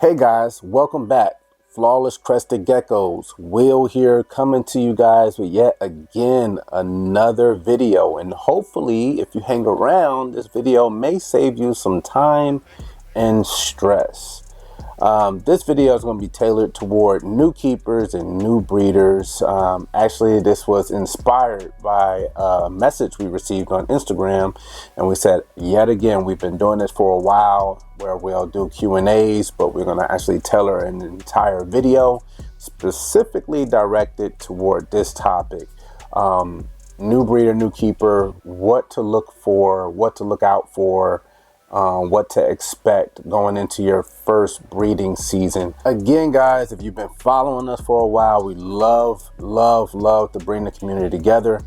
Hey guys, welcome back. Flawless Crested Geckos. Will here, coming to you guys with yet again another video. And hopefully, if you hang around, this video may save you some time and stress. This video is going to be tailored toward new keepers and new breeders. Actually, this was inspired by a message we received on Instagram, and we said, yet again, we've been doing this for a while where we'll do Q&As, but we're going to actually tailor an entire video specifically directed toward this topic. New breeder, new keeper, what to look for, what to look out for, what to expect going into your first breeding season. Again, guys, if you've been following us for a while, we love to bring the community together.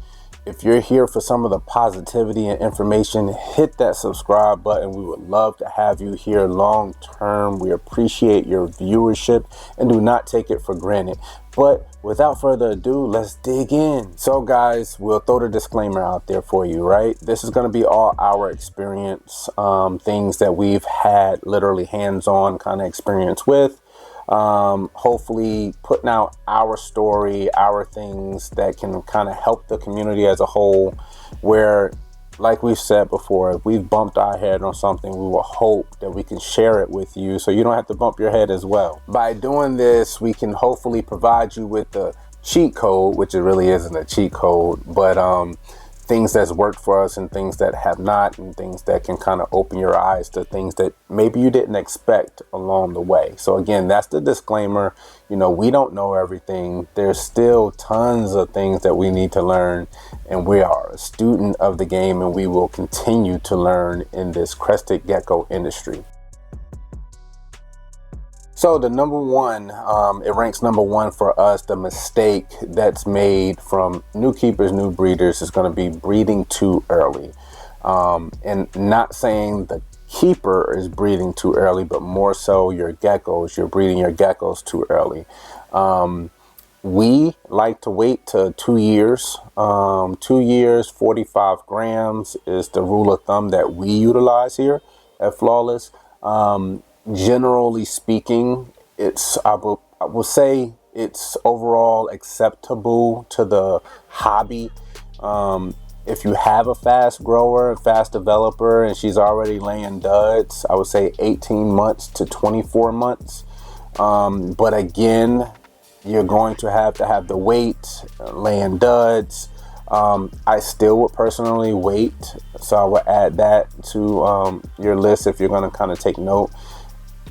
If you're here for some of the positivity and information, hit that subscribe button. We would love to have you here long term. We appreciate your viewership and do not take it for granted. But without further ado, let's dig in. So guys, we'll throw the disclaimer out there for you, right? This is going to be all our experience, things that we've had literally hands-on kind of experience with. Hopefully putting out our story, our things that can kind of help the community as a whole, where, like we've said before, if we've bumped our head on something, we will hope that we can share it with you so you don't have to bump your head as well. By doing this, we can hopefully provide you with the cheat code, which it really isn't a cheat code, but things that's worked for us and things that have not, and things that can kind of open your eyes to things that maybe you didn't expect along the way. So again, that's the disclaimer. You know, we don't know everything. There's still tons of things that we need to learn, and we are a student of the game, and we will continue to learn in this crested gecko industry. So the number one, it ranks number one for us. The mistake that's made from new keepers, new breeders is going to be breeding too early. And not saying the keeper is breeding too early, but more so your geckos. You're breeding your geckos too early. We like to wait to 2 years. 2 years, 45 grams is the rule of thumb that we utilize here at Flawless. Generally speaking, it's I will say it's overall acceptable to the hobby. If you have a fast grower, fast developer, and she's already laying duds, I would say 18 months to 24 months. But again, you're going to have the weight, laying duds. I still would personally wait, so I would add that to your list if you're going to kind of take note.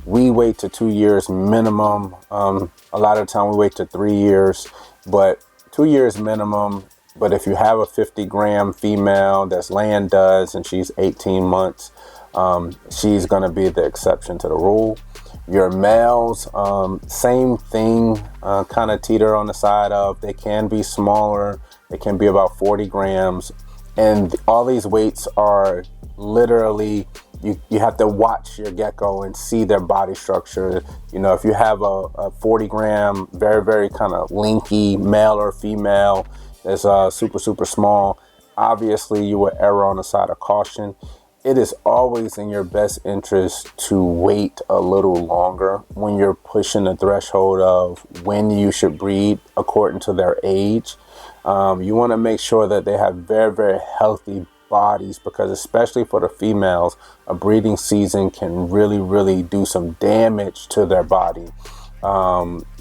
We wait to 2 years minimum. A lot of the time we wait to 3 years, but 2 years minimum. But if you have a 50-gram female that's laying duds and she's 18 months, she's going to be the exception to the rule. Your males, same thing, kind of teeter on the side of, they can be smaller. They can be about 40 grams. And all these weights are literally, you have to watch your gecko and see their body structure. You know, if you have a 40 gram, very kind of linky male or female that's super small, obviously you would err on the side of caution. It is always in your best interest to wait a little longer when you're pushing the threshold of when you should breed according to their age. You want to make sure that they have very healthy bodies, because especially for the females, a breeding season can really do some damage to their body,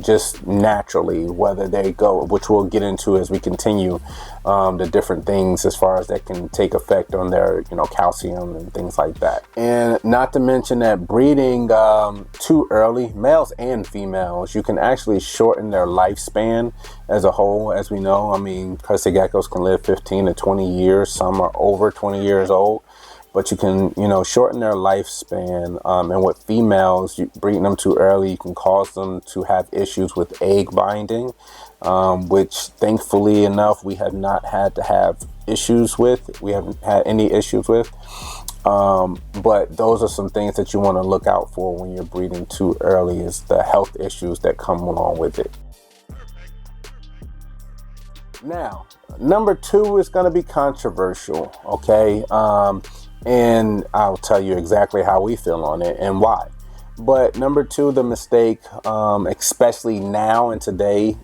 just naturally, whether they go, which we'll get into as we continue, the different things as far as that can take effect on their, you know, calcium and things like that. And not to mention that breeding too early, males and females, you can actually shorten their lifespan as a whole. As we know, I mean, crested geckos can live 15 to 20 years. Some are over 20 years old. But you can, you know, shorten their lifespan. And with females, breeding them too early, you can cause them to have issues with egg binding, which thankfully enough, we have not had to have issues with. We haven't had any issues with. But those are some things that you want to look out for when you're breeding too early, is the health issues that come along with it. Now, number two is going to be controversial, okay? And I'll tell you exactly how we feel on it and why. But number two, the mistake, especially now and today,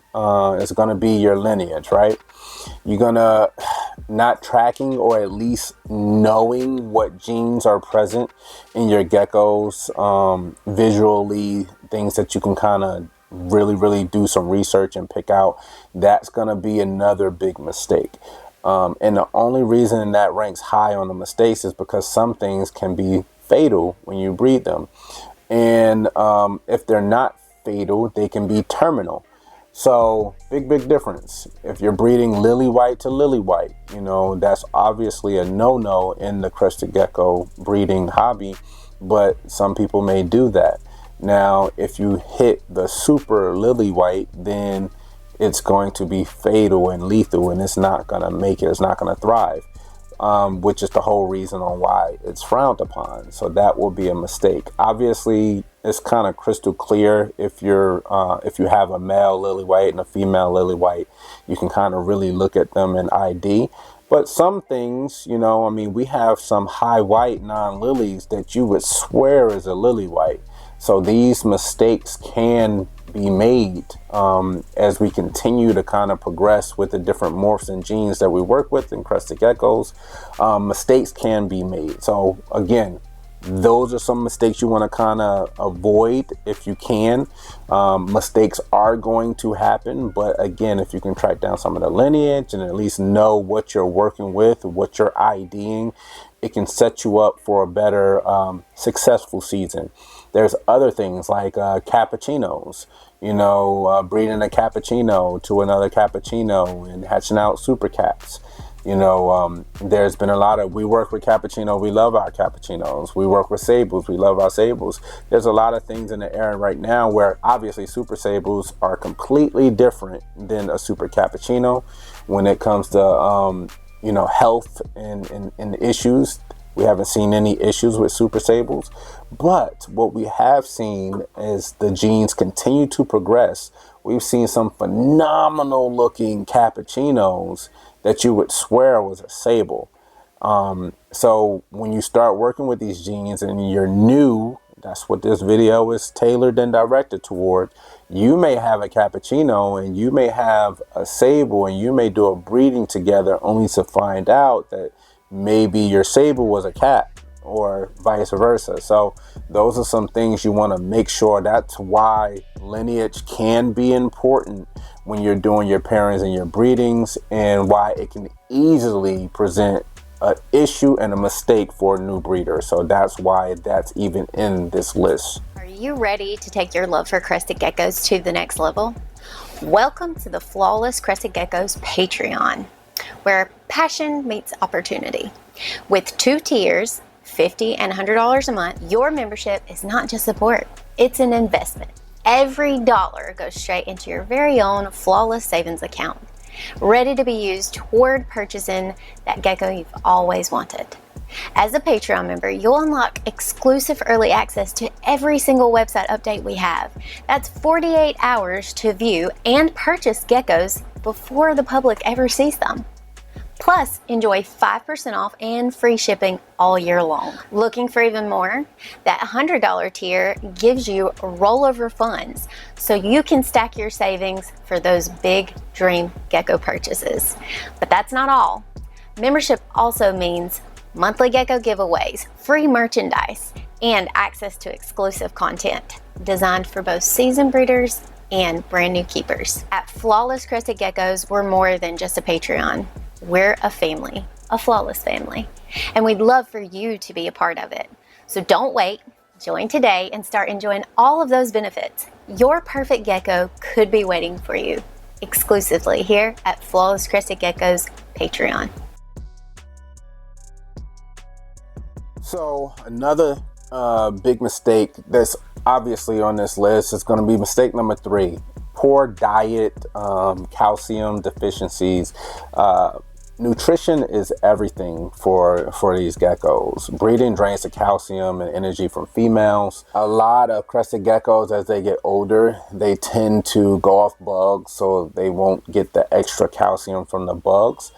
is going to be your lineage, right? You're going to not tracking or at least knowing what genes are present in your geckos, visually, things that you can kind of really do some research and pick out. That's going to be another big mistake. And the only reason that ranks high on the mistakes is because some things can be fatal when you breed them. And if they're not fatal, they can be terminal. So big difference. If you're breeding lily white to lily white, you know, that's obviously a no-no in the crested gecko breeding hobby, but some people may do that. Now, if you hit the super lily white, then it's going to be fatal and lethal, and it's not going to make it. It's not going to thrive, which is the whole reason on why it's frowned upon. So that will be a mistake. Obviously, it's kind of crystal clear if you have a male lily white and a female lily white, you can kind of really look at them in ID. But some things, you know, I mean, we have some high white non-lilies that you would swear is a lily white. So these mistakes can be made as we continue to kind of progress with the different morphs and genes that we work with in crested geckos. Mistakes can be made. So again, those are some mistakes you want to kind of avoid if you can. Mistakes are going to happen, but again, if you can track down some of the lineage and at least know what you're working with, what you're IDing, it can set you up for a better successful season. There's other things like cappuccinos, you know, breeding a cappuccino to another cappuccino and hatching out super caps. You know, there's been a lot of, we work with cappuccino, we love our cappuccinos. We work with sables, we love our sables. There's a lot of things in the air right now where obviously super sables are completely different than a super cappuccino when it comes to, you know, health and issues. We haven't seen any issues with super sables, but what we have seen is the genes continue to progress. We've seen some phenomenal looking cappuccinos that you would swear was a sable. So when you start working with these genes and you're new, that's what this video is tailored and directed toward. You may have a cappuccino and you may have a sable and you may do a breeding together only to find out that maybe your sable was a cat or vice versa. So those are some things you want to make sure. That's why lineage can be important when you're doing your pairings and your breedings, and why it can easily present an issue and a mistake for a new breeder. So that's why that's even in this list. Are you ready to take your love for crested geckos to the next level? Welcome to the Flawless Crested Geckos Patreon, where passion meets opportunity. With 2 tiers, $50 and $100 a month, your membership is not just support, it's an investment. Every dollar goes straight into your very own Flawless Savings account, ready to be used toward purchasing that gecko you've always wanted. As a Patreon member, you'll unlock exclusive early access to every single website update we have. That's 48 hours to view and purchase geckos before the public ever sees them. Plus, enjoy 5% off and free shipping all year long. Looking for even more? That $100 tier gives you rollover funds so you can stack your savings for those big dream gecko purchases. But that's not all. Membership also means monthly gecko giveaways, free merchandise, and access to exclusive content designed for both seasoned breeders and brand new keepers. At Flawless Crested Geckos, we're more than just a Patreon. We're a family, a flawless family, and we'd love for you to be a part of it. So don't wait, join today and start enjoying all of those benefits. Your perfect gecko could be waiting for you exclusively here at Flawless Crested Geckos Patreon. So another big mistake that's obviously on this list is going to be mistake number 3. Poor diet, calcium deficiencies. Nutrition is everything for these geckos. Breeding drains the calcium and energy from females. A lot of crested geckos, as they get older, they tend to go off bugs, so they won't get the extra calcium from the bugs.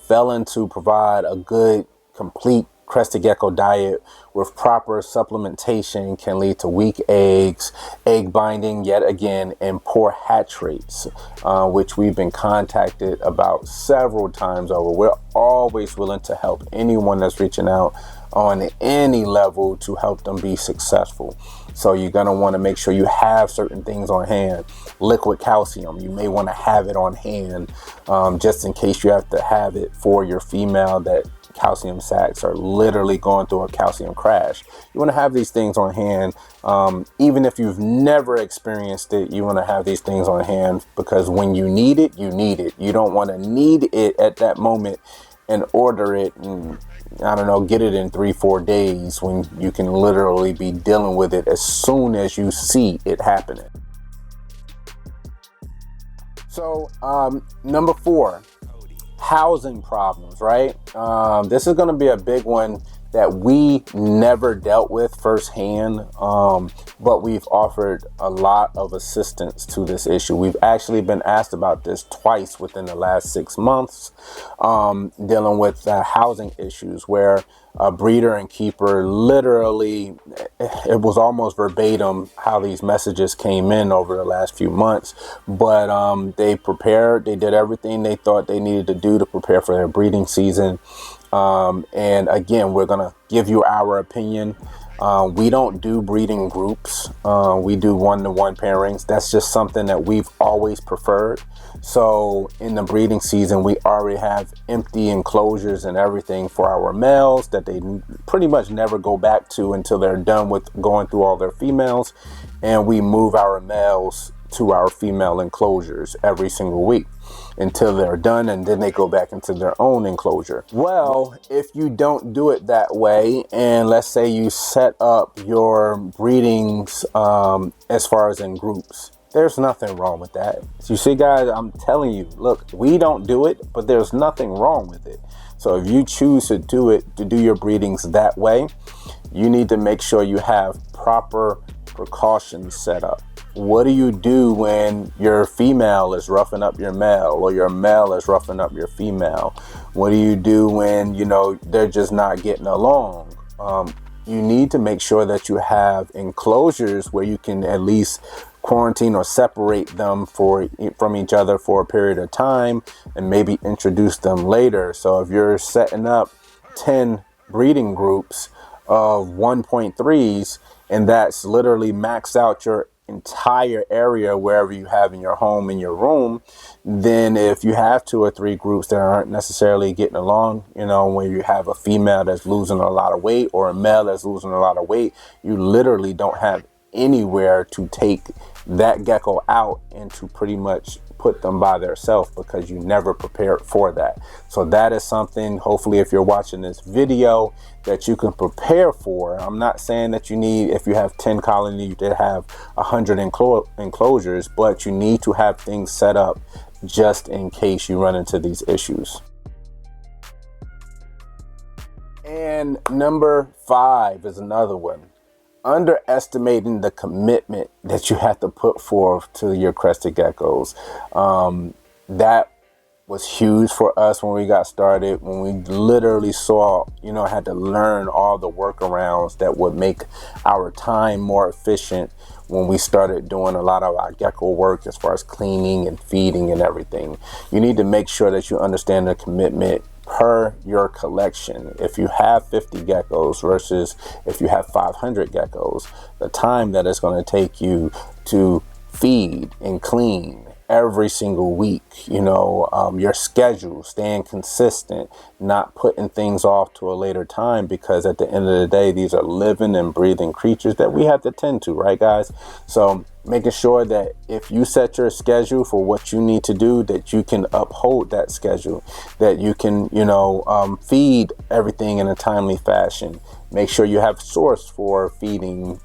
Failing to provide a good, complete Crested Gecko diet with proper supplementation can lead to weak eggs, egg binding yet again, and poor hatch rates, which we've been contacted about several times over. We're always willing to help anyone that's reaching out on any level to help them be successful. So you're going to want to make sure you have certain things on hand. Liquid calcium, you may want to have it on hand just in case you have to have it for your female that calcium sacs are literally going through a calcium crash. You want to have these things on hand. Even if you've never experienced it, you want to have these things on hand, because when you need it, you need it. You don't want to need it at that moment and order it and, I don't know, get it in 3-4 days when you can literally be dealing with it as soon as you see it happening. So number 4, housing problems, right? This is going to be a big one that we never dealt with firsthand, but we've offered a lot of assistance to this issue. We've actually been asked about this twice within the last 6 months, dealing with housing issues where a breeder and keeper literally, it was almost verbatim how these messages came in over the last few months, but they prepared, they did everything they thought they needed to do to prepare for their breeding season. And again, we're going to give you our opinion. We don't do breeding groups. We do one-to-one pairings. That's just something that we've always preferred. So in the breeding season, we already have empty enclosures and everything for our males that they pretty much never go back to until they're done with going through all their females. And we move our males to our female enclosures every single week until they're done, and then they go back into their own enclosure. Well, if you don't do it that way, and let's say you set up your breedings as far as in groups, there's nothing wrong with that. So you see, guys, I'm telling you, look, we don't do it, but there's nothing wrong with it. So if you choose to do it, to do your breedings that way, you need to make sure you have proper precautions set up. What do you do when your female is roughing up your male, or your male is roughing up your female? What do you do when, you know, they're just not getting along? You need to make sure that you have enclosures where you can at least quarantine or separate them from each other for a period of time, and maybe introduce them later. So if you're setting up 10 breeding groups of 1.3s, and that's literally maxed out your entire area wherever you have in your home, in your room, then if you have 2 or 3 groups that aren't necessarily getting along, you know, when you have a female that's losing a lot of weight or a male that's losing a lot of weight, you literally don't have anywhere to take that gecko out and to pretty much put them by themselves, because you never prepared for that. So that is something, hopefully, if you're watching this video, that you can prepare for. I'm not saying that you need, if you have 10 colonies, to have 100 enclosures, but you need to have things set up just in case you run into these issues. And number 5 is another one. Underestimating the commitment that you have to put forth to your crested geckos. That was huge for us when we got started, when we literally saw, you know, had to learn all the workarounds that would make our time more efficient when we started doing a lot of our gecko work as far as cleaning and feeding and everything. You need to make sure that you understand the commitment per your collection. If you have 50 geckos versus if you have 500 geckos, the time that it's going to take you to feed and clean every single week, you know, your schedule, staying consistent, not putting things off to a later time, because at the end of the day, these are living and breathing creatures that we have to tend to, right, guys? So making sure that if you set your schedule for what you need to do, that you can uphold that schedule, that you can, you know, feed everything in a timely fashion. Make sure you have source for feeding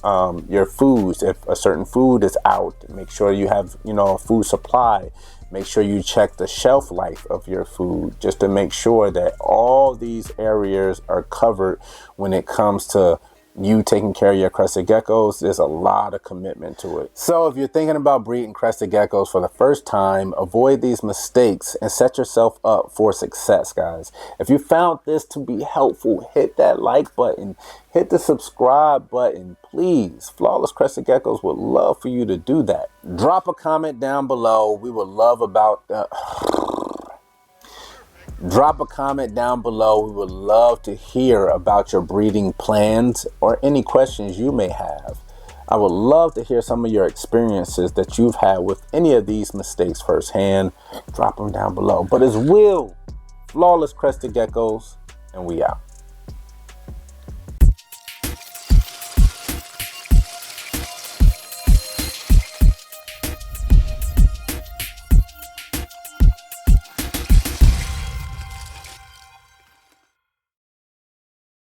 your foods. If a certain food is out, make sure you have, you know, a food supply. Make sure you check the shelf life of your food, just to make sure that all these areas are covered when it comes to you taking care of your crested geckos, there's a lot of commitment to it. So if you're thinking about breeding crested geckos for the first time, avoid these mistakes and set yourself up for success, guys. If you found this to be helpful, hit that like button, hit the subscribe button, please. Flawless Crested Geckos would love for you to do that. Drop a comment down below. We would love about Drop a comment down below. We would love to hear about your breeding plans or any questions you may have. I would love to hear some of your experiences that you've had with any of these mistakes firsthand. Drop them down below. But as Will, Flawless Crested Geckos, and we out.